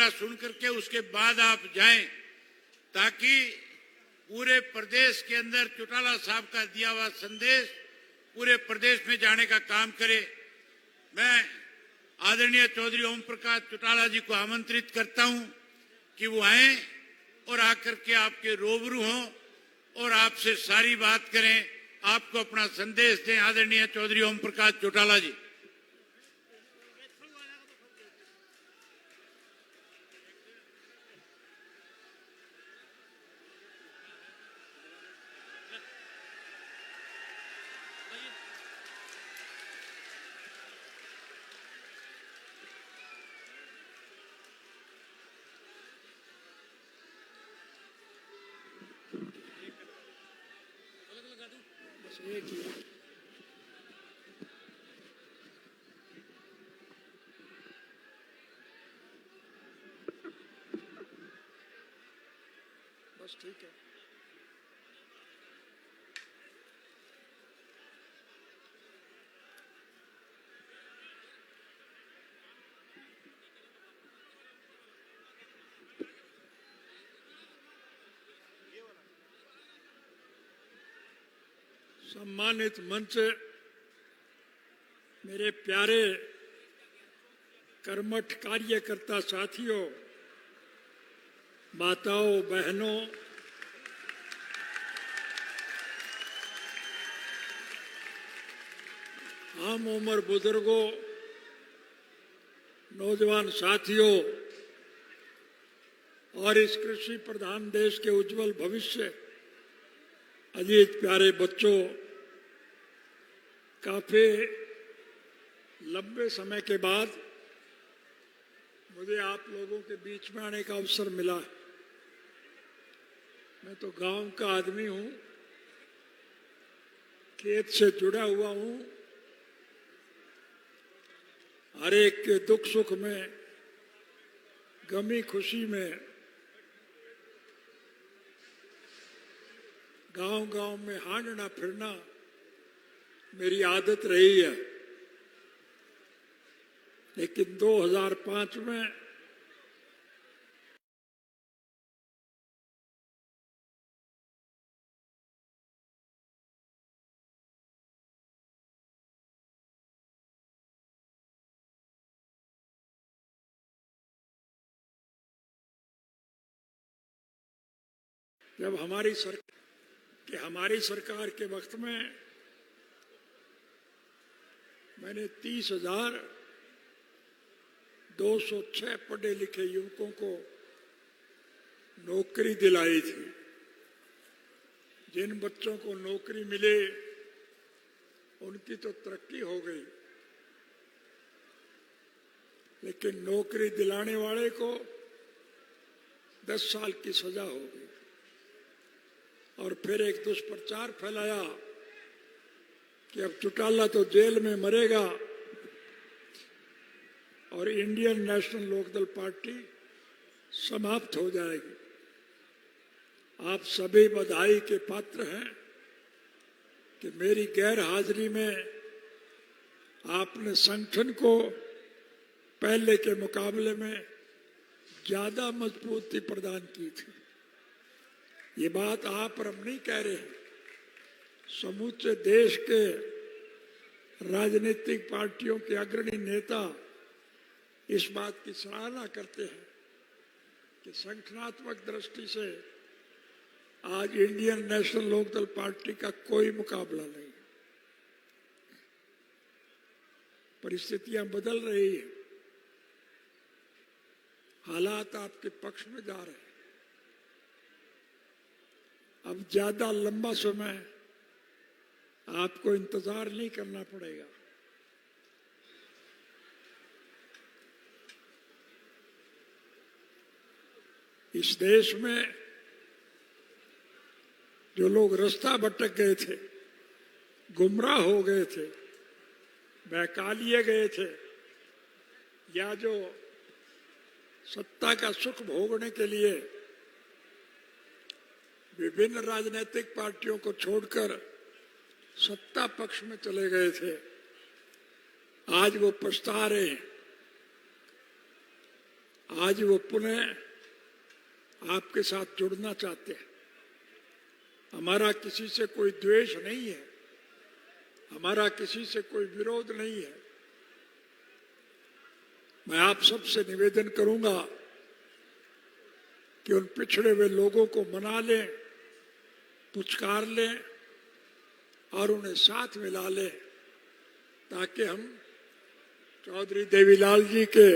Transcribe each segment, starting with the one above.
पूरा सुन करके उसके बाद आप जाएं, ताकि पूरे प्रदेश के अंदर चौटाला साहब का दिया हुआ संदेश पूरे प्रदेश में जाने का काम करे। मैं आदरणीय चौधरी ओम प्रकाश चौटाला जी को आमंत्रित करता हूं कि वो आए और आकर के आपके रूबरू हों और आपसे सारी बात करें, आपको अपना संदेश दें। आदरणीय चौधरी ओम प्रकाश चौटाला जी। बस ठीक है। सम्मानित मंच, मेरे प्यारे कर्मठ कार्यकर्ता साथियों, माताओं, बहनों, आम उम्र बुजुर्गों, नौजवान साथियों और इस कृषि प्रधान देश के उज्जवल भविष्य अजीत प्यारे बच्चों, काफी लंबे समय के बाद मुझे आप लोगों के बीच में आने का अवसर मिला है। मैं तो गांव का आदमी हूं, खेत से जुड़ा हुआ हूं, हर एक के दुख सुख में, गमी खुशी में गांव-गांव में हांडना फिरना मेरी आदत रही है। लेकिन 2005 में जब हमारी सरकार के वक्त में मैंने 30,206 पढ़े लिखे युवकों को नौकरी दिलाई थी। जिन बच्चों को नौकरी मिले उनकी तो तरक्की हो गई, लेकिन नौकरी दिलाने वाले को 10 साल की सजा हो गई। और फिर एक दुष्प्रचार फैलाया कि अब चौटाला तो जेल में मरेगा और इंडियन नेशनल लोकदल पार्टी समाप्त हो जाएगी। आप सभी बधाई के पात्र हैं कि मेरी गैर हाजिरी में आपने संगठन को पहले के मुकाबले में ज्यादा मजबूती प्रदान की थी। ये बात आप और हम नहीं कह रहे हैं, समूचे देश के राजनीतिक पार्टियों के अग्रणी नेता इस बात की सराहना करते हैं कि संगठनात्मक दृष्टि से आज इंडियन नेशनल लोकदल पार्टी का कोई मुकाबला नहीं। परिस्थितियां बदल रही हैं, हालात आपके पक्ष में जा रहे हैं। अब ज्यादा लंबा समय आपको इंतजार नहीं करना पड़ेगा। इस देश में जो लोग रास्ता भटक गए थे, गुमराह हो गए थे, बहका लिए गए थे, या जो सत्ता का सुख भोगने के लिए विभिन्न राजनीतिक पार्टियों को छोड़कर सत्ता पक्ष में चले गए थे, आज वो पछता रहे हैं। आज वो पुनः आपके साथ जुड़ना चाहते हैं। हमारा किसी से कोई द्वेष नहीं है, हमारा किसी से कोई विरोध नहीं है। मैं आप सबसे निवेदन करूंगा कि उन पिछड़े हुए लोगों को मना लें, पुचकार लें और उन्हें साथ मिला लें, ताकि हम चौधरी देवीलाल जी के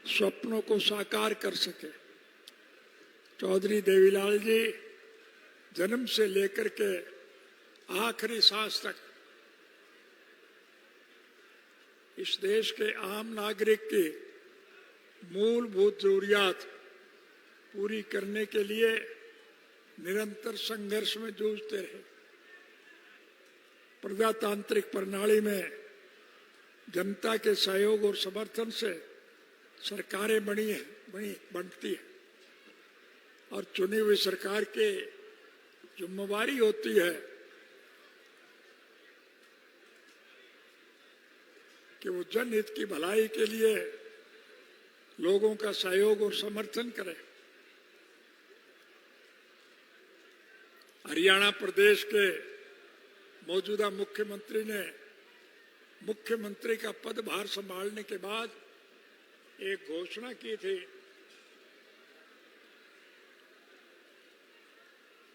स्वप्नों को साकार कर सके। चौधरी देवीलाल जी जन्म से लेकर के आखिरी सांस तक इस देश के आम नागरिक की मूलभूत जरूरियात पूरी करने के लिए निरंतर संघर्ष में जूझते रहे। प्रजातांत्रिक प्रणाली में जनता के सहयोग और समर्थन से सरकारें बनती है और चुनी हुई सरकार की जिम्मेवारी होती है कि वो जनहित की भलाई के लिए लोगों का सहयोग और समर्थन करे। हरियाणा प्रदेश के मौजूदा मुख्यमंत्री ने मुख्यमंत्री का पदभार संभालने के बाद एक घोषणा की थी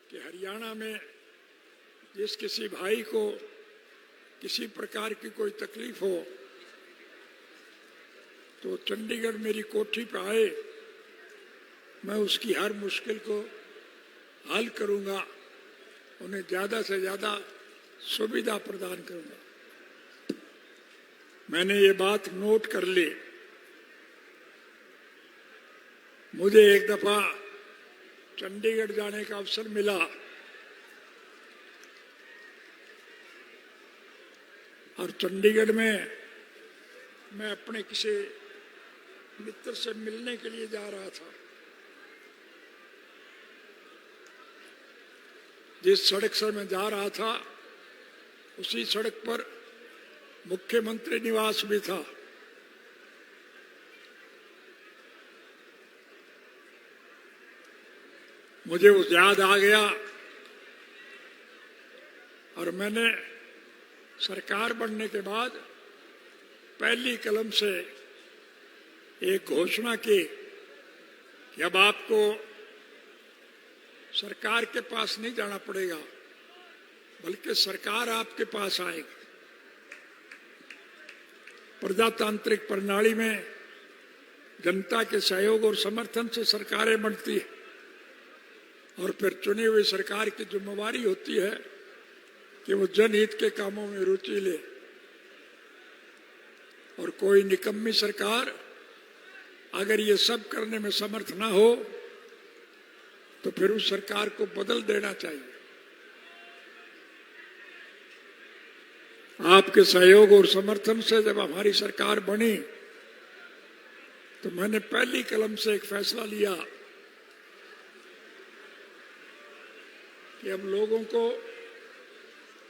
कि हरियाणा में जिस किसी भाई को किसी प्रकार की कोई तकलीफ हो तो चंडीगढ़ मेरी कोठी पे आए, मैं उसकी हर मुश्किल को हल करूंगा, उन्हें ज्यादा से ज्यादा सुविधा प्रदान करूंगा। मैंने ये बात नोट कर ली। मुझे एक दफा चंडीगढ़ जाने का अवसर मिला और चंडीगढ़ में मैं अपने किसी मित्र से मिलने के लिए जा रहा था। जिस सड़क से मैं जा रहा था उसी सड़क पर मुख्यमंत्री निवास भी था। मुझे उस याद आ गया और मैंने सरकार बनने के बाद पहली कलम से एक घोषणा की कि अब आपको सरकार के पास नहीं जाना पड़ेगा, बल्कि सरकार आपके पास आएगी। प्रजातांत्रिक प्रणाली में जनता के सहयोग और समर्थन से सरकारें बनती है और फिर चुनी हुई सरकार की जिम्मेवारी होती है कि वो जनहित के कामों में रुचि ले। और कोई निकम्मी सरकार अगर ये सब करने में समर्थ ना हो तो फिर उस सरकार को बदल देना चाहिए। आपके सहयोग और समर्थन से जब हमारी सरकार बनी तो मैंने पहली कलम से एक फैसला लिया कि अब लोगों को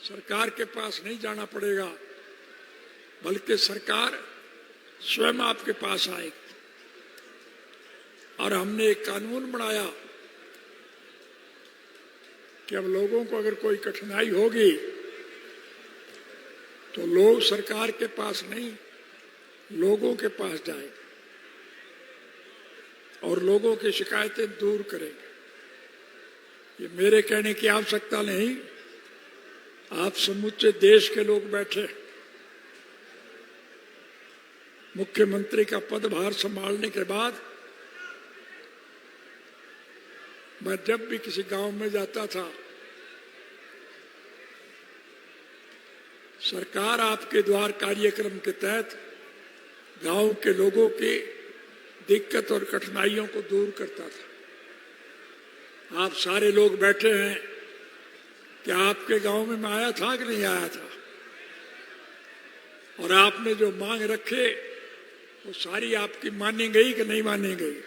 सरकार के पास नहीं जाना पड़ेगा, बल्कि सरकार स्वयं आपके पास आएगी। और हमने एक कानून बनाया कि अब लोगों को अगर कोई कठिनाई होगी तो लोग सरकार के पास नहीं, लोगों के पास जाएंगे और लोगों की शिकायतें दूर करेंगे। ये मेरे कहने की आवश्यकता नहीं, आप समूचे देश के लोग बैठे मुख्यमंत्री का पदभार संभालने के बाद मैं जब भी किसी गांव में जाता था, सरकार आपके द्वार कार्यक्रम के तहत गांव के लोगों की दिक्कत और कठिनाइयों को दूर करता था। आप सारे लोग बैठे हैं, क्या आपके गांव में मैं आया था कि नहीं आया था? और आपने जो मांग रखे वो सारी आपकी मानी गई कि नहीं मानी गई?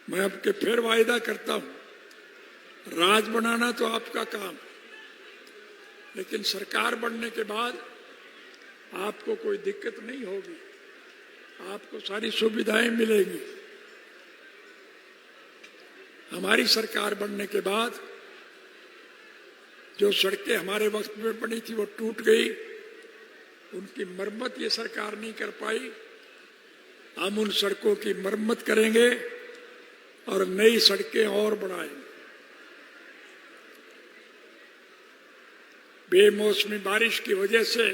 मैं आपके फिर वायदा करता हूं, राज बनाना तो आपका काम, लेकिन सरकार बनने के बाद आपको कोई दिक्कत नहीं होगी। आपको सारी सुविधाएं मिलेंगी। हमारी सरकार बनने के बाद जो सड़कें हमारे वक्त में बनी थी वो टूट गई, उनकी मरम्मत ये सरकार नहीं कर पाई। हम उन सड़कों की मरम्मत करेंगे और नई सड़कें और बनाएंगे। बेमौसमी बारिश की वजह से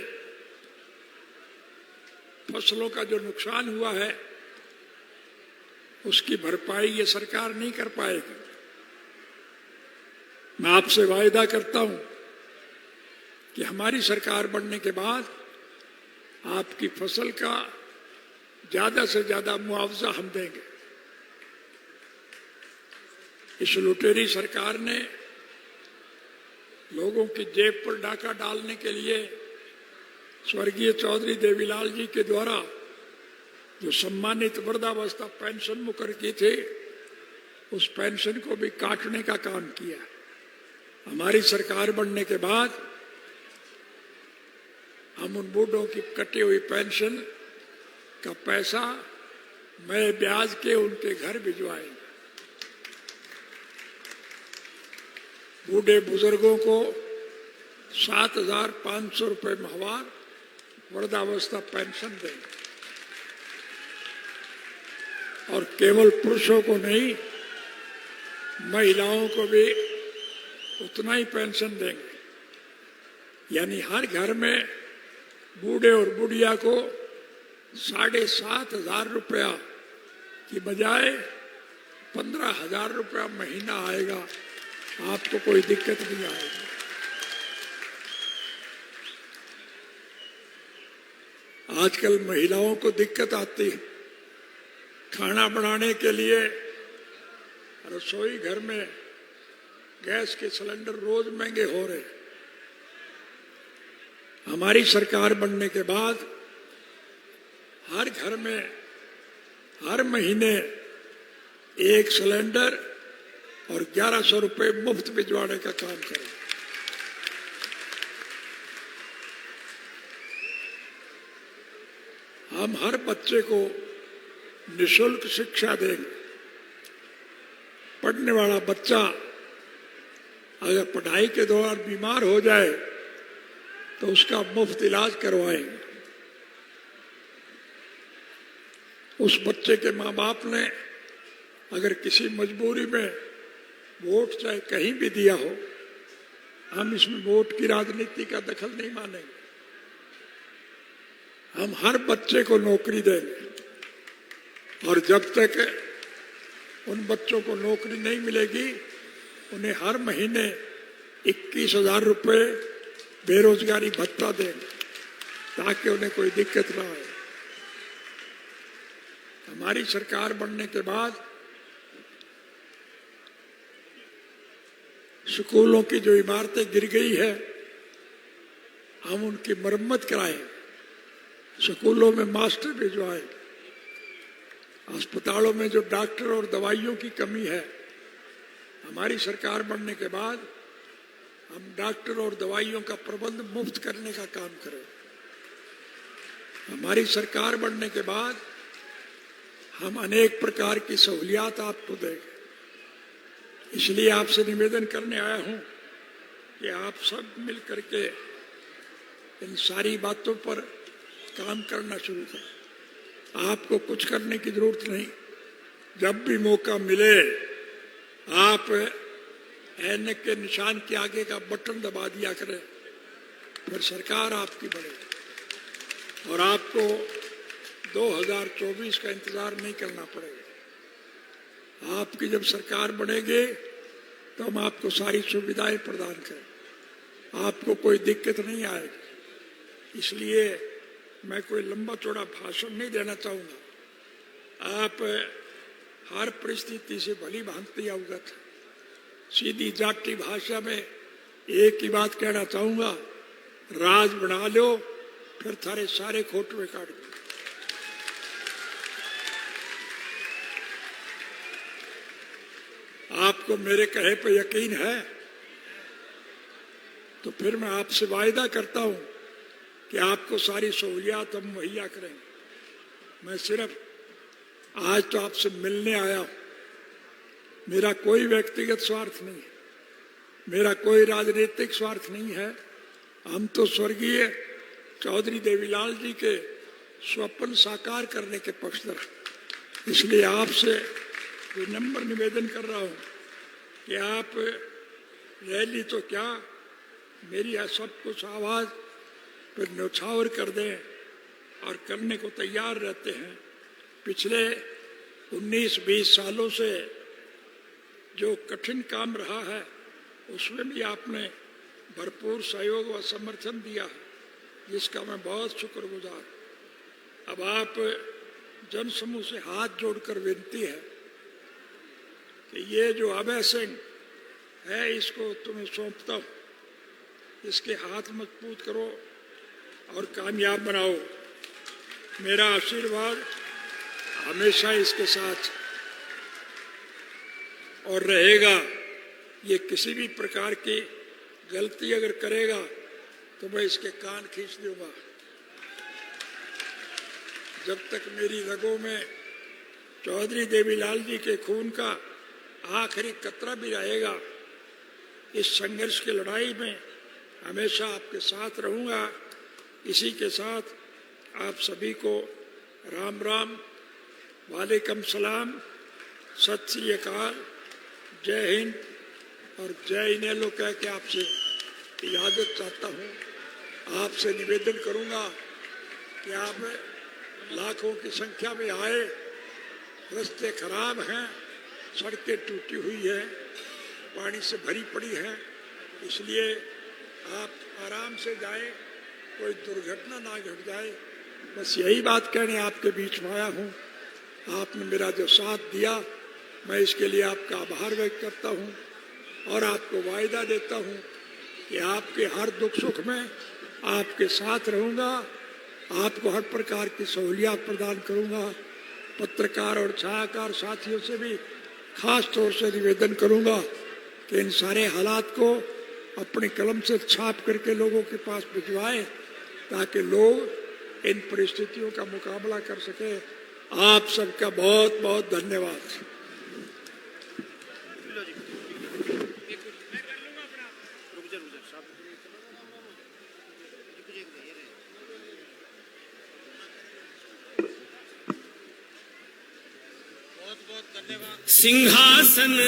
फसलों का जो नुकसान हुआ है उसकी भरपाई ये सरकार नहीं कर पाएगी। मैं आपसे वायदा करता हूं कि हमारी सरकार बनने के बाद आपकी फसल का ज्यादा से ज्यादा मुआवजा हम देंगे। इस लुटेरी सरकार ने लोगों की जेब पर डाका डालने के लिए स्वर्गीय चौधरी देवीलाल जी के द्वारा जो सम्मानित वृद्धावस्था पेंशन मुकर की थी, उस पेंशन को भी काटने का काम किया। हमारी सरकार बनने के बाद हम उन बूढ़ों की कटी हुई पेंशन का पैसा मैं ब्याज के उनके घर भिजवाएंगे। बूढ़े बुजुर्गों को 7,500 रुपये माहवार वृद्धावस्था पेंशन देंगे और केवल पुरुषों को नहीं, महिलाओं को भी उतना ही पेंशन देंगे। यानी हर घर में बूढ़े और बुढ़िया को 7,500 रुपया की बजाय 15,000 रुपया महीना आएगा। आपको कोई दिक्कत नहीं आएगी। आजकल महिलाओं को दिक्कत आती है खाना बनाने के लिए। रसोई घर में गैस के सिलेंडर रोज महंगे हो रहे। हमारी सरकार बनने के बाद हर घर में हर महीने एक सिलेंडर और 1100 रुपये मुफ्त भिजवाने का काम करें। हम हर बच्चे को निःशुल्क शिक्षा देंगे। पढ़ने वाला बच्चा अगर पढ़ाई के दौरान बीमार हो जाए तो उसका मुफ्त इलाज करवाएंगे। उस बच्चे के माँ बाप ने अगर किसी मजबूरी में वोट चाहे कहीं भी दिया हो, हम इसमें वोट की राजनीति का दखल नहीं मानेंगे। हम हर बच्चे को नौकरी देंगे और जब तक उन बच्चों को नौकरी नहीं मिलेगी, उन्हें हर महीने 21,000 रुपये बेरोजगारी भत्ता देंगे ताकि उन्हें कोई दिक्कत ना आए। हमारी सरकार बनने के बाद स्कूलों की जो इमारतें गिर गई है, हम उनकी मरम्मत कराएं। स्कूलों में मास्टर भिजवाएं। अस्पतालों में जो डॉक्टर और दवाइयों की कमी है, हमारी सरकार बनने के बाद हम डॉक्टर और दवाइयों का प्रबंध मुफ्त करने का काम करें। हमारी सरकार बनने के बाद हम अनेक प्रकार की सहूलियात आपको देंगे। इसलिए आपसे निवेदन करने आया हूं कि आप सब मिल करके इन सारी बातों पर काम करना शुरू करें। आपको कुछ करने की जरूरत नहीं। जब भी मौका मिले आप ऐनक के निशान के आगे का बटन दबा दिया करें, फिर सरकार आपकी बनेगी और आपको 2024 का इंतजार नहीं करना पड़ेगा। आपकी जब सरकार बनेगी तो हम आपको सारी सुविधाएं प्रदान करें। आपको कोई दिक्कत नहीं आएगी। इसलिए मैं कोई लंबा चौड़ा भाषण नहीं देना चाहूंगा। आप हर परिस्थिति से भली भांति अवगत है। सीधी जाटी भाषा में एक ही बात कहना चाहूंगा, राज बना लो फिर थारे सारे खोटवे काट दो। आपको मेरे कहे पे यकीन है तो फिर मैं आपसे वायदा करता हूं कि आपको सारी सहूलियात हम मुहैया करेंगे। मैं सिर्फ आज तो आपसे मिलने आया हूं। मेरा कोई व्यक्तिगत स्वार्थ नहीं है, मेरा कोई राजनीतिक स्वार्थ नहीं है। हम तो स्वर्गीय चौधरी देवीलाल जी के स्वप्न साकार करने के पक्षधर हैं। इसलिए आपसे विनम्र निवेदन कर रहा हूं कि आप रैली तो क्या, मेरी सब कुछ आवाज पर न्यौछावर कर दें और करने को तैयार रहते हैं। पिछले 19-20 सालों से जो कठिन काम रहा है उसमें भी आपने भरपूर सहयोग व समर्थन दिया है, जिसका मैं बहुत शुक्रगुजार। अब आप जन समूह से हाथ जोड़कर विनती है कि ये जो अभय सिंह है इसको तुम्हें सौंपता हूं, इसके हाथ मजबूत करो और कामयाब बनाओ। मेरा आशीर्वाद हमेशा इसके साथ और रहेगा। ये किसी भी प्रकार की गलती अगर करेगा तो मैं इसके कान खींच दूंगा। जब तक मेरी रगों में चौधरी देवीलाल जी के खून का आखिरी कतरा भी रहेगा, इस संघर्ष की लड़ाई में हमेशा आपके साथ रहूंगा। इसी के साथ आप सभी को राम राम, वालेकुम सलाम, सत श्री अकाल, जय हिंद और जय इनेलो कह के आपसे इजाजत चाहता हूँ। आपसे निवेदन करूँगा कि आप लाखों की संख्या में आए। रास्ते खराब हैं, सड़कें टूटी हुई है, पानी से भरी पड़ी है, इसलिए आप आराम से जाएं, कोई दुर्घटना ना घट जाए। बस यही बात कहने आपके बीच में आया हूँ। आपने मेरा जो साथ दिया, मैं इसके लिए आपका आभार व्यक्त करता हूँ और आपको वायदा देता हूँ कि आपके हर दुख सुख में आपके साथ रहूँगा, आपको हर प्रकार की सहूलियत प्रदान करूँगा। पत्रकार और छायाकार साथियों से भी खास तौर से निवेदन करूँगा कि इन सारे हालात को अपनी कलम से छाप करके लोगों के पास भिजवाएं, ताकि लोग इन परिस्थितियों का मुकाबला कर सके। आप सबका बहुत बहुत धन्यवाद। सिंहासन